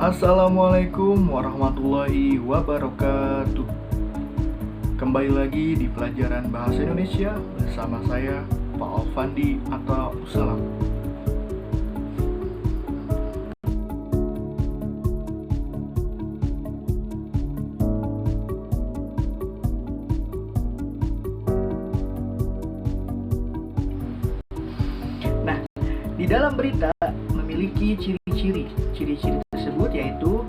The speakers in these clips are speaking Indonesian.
Assalamualaikum warahmatullahi wabarakatuh. Kembali lagi di pelajaran Bahasa Indonesia bersama saya Pak Alfandi atau Salam. Nah, di dalam berita memiliki ciri-ciri. Ciri-ciri tersebut yaitu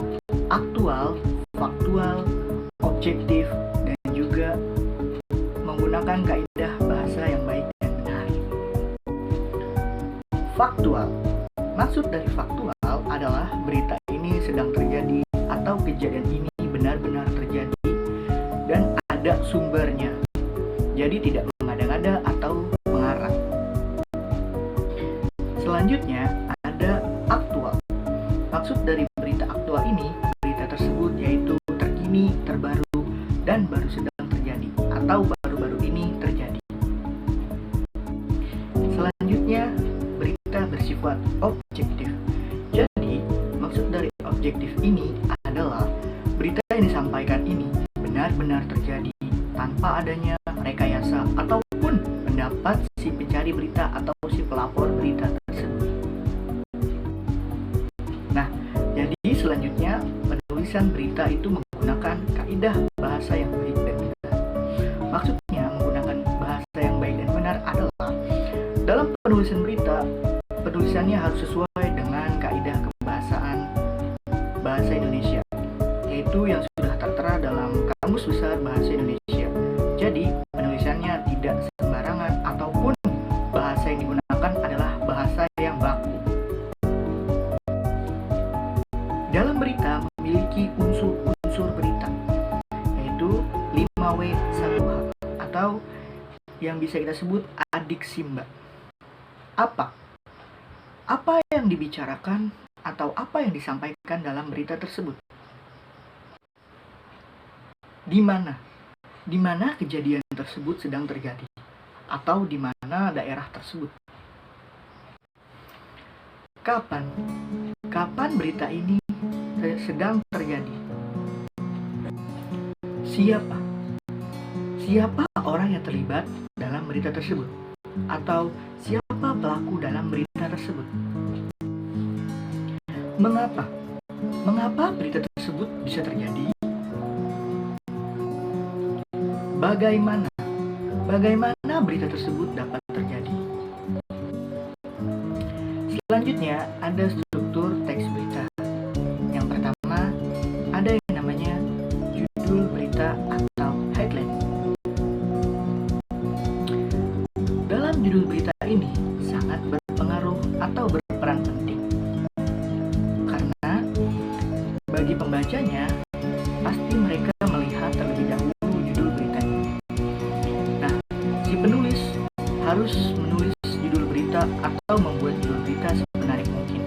aktual, faktual, objektif, dan juga menggunakan kaidah bahasa yang baik dan benar. Faktual. Maksud dari faktual adalah berita ini sedang terjadi atau kejadian ini benar-benar terjadi dan ada sumbernya. Jadi tidak mengada-ngada atau mengarang. Selanjutnya ada aktual. Maksud dari berita aktual ini, berita tersebut yaitu terkini, terbaru, dan baru sedang terjadi atau baru-baru ini terjadi. Selanjutnya, berita bersifat objektif. Jadi, maksud dari objektif ini adalah berita yang disampaikan ini benar-benar terjadi tanpa adanya rekayasa ataupun pendapat si pencari berita atau si pelapor berita tersebut. Nah, jadi selanjutnya penulisan berita itu menggunakan kaidah bahasa yang baik dan benar. Maksudnya menggunakan bahasa yang baik dan benar adalah dalam penulisan berita, penulisannya harus sesuai dengan kaidah kebahasaan bahasa Indonesia, yaitu yang sudah tertera dalam Kamus Besar Bahasa Indonesia. Jadi, penulisannya tidak sembarangan ataupun bahasa yang digunakan adalah bahasa yang baku. Dalam berita memiliki unsur-unsur berita, yaitu 5W1H atau yang bisa kita sebut adiksimba. Apa yang dibicarakan atau apa yang disampaikan dalam berita tersebut? Di mana kejadian tersebut sedang terjadi atau di mana daerah tersebut? Kapan berita ini sedang terjadi? Siapa orang yang terlibat dalam berita tersebut? Atau siapa pelaku dalam berita tersebut? Mengapa berita tersebut bisa terjadi? Bagaimana berita tersebut dapat terjadi? Selanjutnya ada struktur teks berita. Yang pertama, ada yang namanya judul berita atau headline. Dalam judul berita ini sangat berpengaruh atau berperan penting. Karena bagi pembacanya, pasti mereka melihat terlebih dahulu judul beritanya. Nah, si penulis harus menulis judul berita atau membuat judul berita semenarik mungkin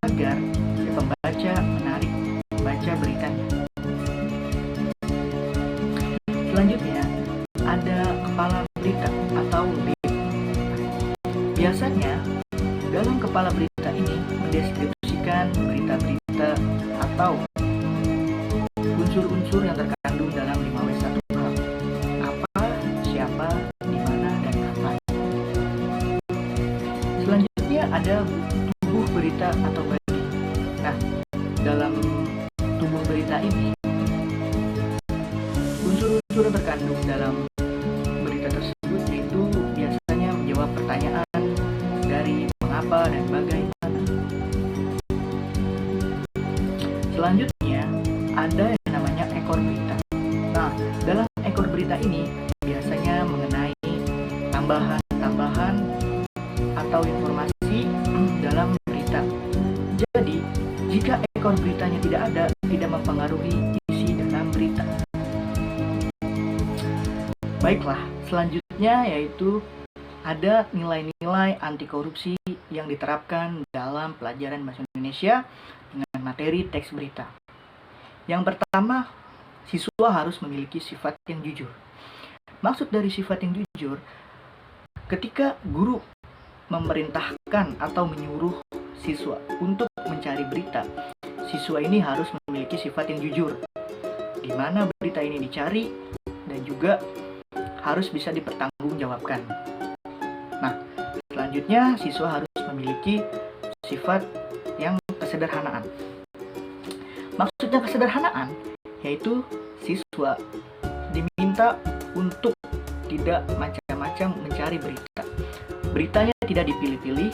agar si pembaca menarik membaca beritanya. Selanjutnya ada kepala berita atau lead. Biasanya dalam kepala berita ini mendeskripsikan berita-berita atau unsur-unsur yang terkandung dalam 5W1H. Apa, siapa, di mana, dan kapan. Selanjutnya ada tubuh berita atau body. Nah, dalam tubuh berita ini unsur-unsur yang terkandung dalam berita tersebut yaitu biasanya menjawab pertanyaan dari mengapa dan bagaimana. Selanjutnya ada yang namanya ekor berita. Nah, dalam ekor berita ini biasanya mengenai tambahan atau informasi dalam berita. Jadi, jika ekor beritanya tidak ada, tidak mempengaruhi isi dalam berita. Baiklah, selanjutnya yaitu ada nilai-nilai anti korupsi yang diterapkan dalam pelajaran Bahasa Indonesia dengan materi teks berita. Yang pertama, siswa harus memiliki sifat yang jujur. Maksud dari sifat yang jujur, ketika guru memerintahkan atau menyuruh siswa untuk mencari berita, siswa ini harus memiliki sifat yang jujur, di mana berita ini dicari dan juga harus bisa dipertanggungjawabkan. Nah, selanjutnya siswa harus memiliki sifat yang kesederhanaan. Maksudnya kesederhanaan yaitu siswa diminta untuk tidak macam-macam mencari berita. Beritanya tidak dipilih-pilih,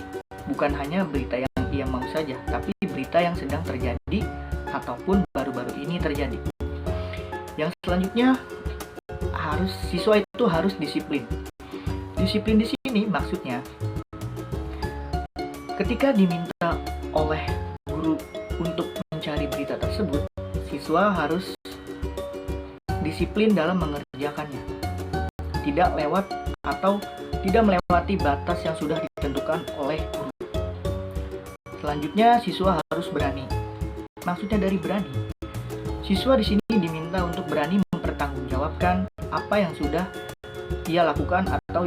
bukan hanya berita yang ia mau saja, tapi berita yang sedang terjadi ataupun baru-baru ini terjadi. Yang selanjutnya, siswa itu harus disiplin. Disiplin di sini maksudnya ketika diminta oleh guru untuk mencari berita tersebut, siswa harus disiplin dalam mengerjakannya. Tidak lewat atau tidak melewati batas yang sudah ditentukan oleh guru. Selanjutnya, siswa harus berani. Maksudnya dari berani. Siswa di sini diminta untuk berani mempertanggungjawabkan apa yang sudah ia lakukan atau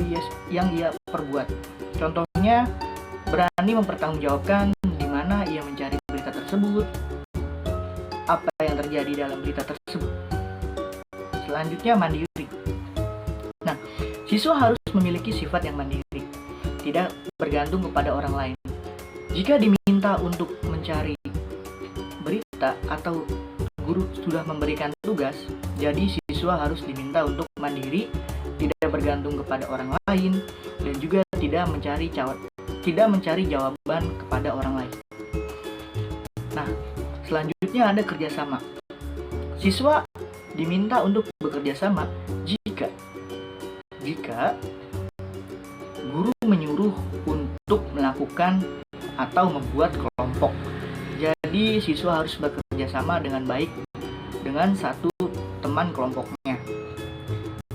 yang ia perbuat. Contohnya, berani mempertanggungjawabkan di mana ia mencari berita tersebut, apa yang terjadi dalam berita tersebut. Selanjutnya, mandiri. Nah, siswa harus memiliki sifat yang mandiri, tidak bergantung kepada orang lain. Jika diminta untuk mencari berita atau guru sudah memberikan tugas, jadi siswa harus diminta untuk mandiri, tidak bergantung kepada orang lain, dan juga tidak mencari jawaban kepada orang lain. Nah, selanjutnya ada kerjasama. Siswa diminta untuk bekerja sama jika guru menyuruh untuk melakukan atau membuat kelompok. Jadi siswa harus bekerja sama dengan baik dengan satu teman kelompoknya.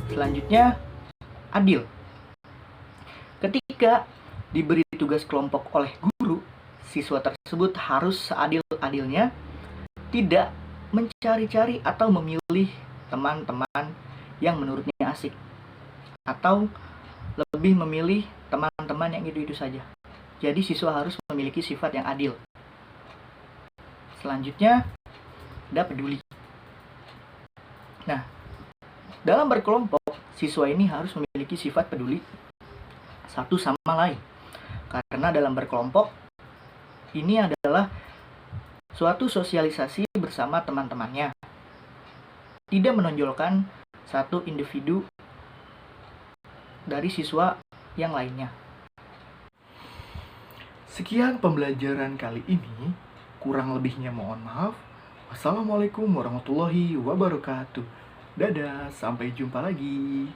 Selanjutnya, adil. Ketika diberi tugas kelompok oleh guru, siswa tersebut harus seadil-adilnya tidak mencari-cari atau memilih teman-teman yang menurutnya asik, atau lebih memilih teman-teman yang itu-itu saja. Jadi siswa harus memiliki sifat yang adil. Selanjutnya, ada peduli. Nah, dalam berkelompok, siswa ini harus memiliki sifat peduli satu sama lain. Karena dalam berkelompok, ini adalah suatu sosialisasi bersama teman-temannya. Tidak menonjolkan satu individu dari siswa yang lainnya. Sekian pembelajaran kali ini, kurang lebihnya mohon maaf. Wassalamualaikum warahmatullahi wabarakatuh. Dadah, sampai jumpa lagi.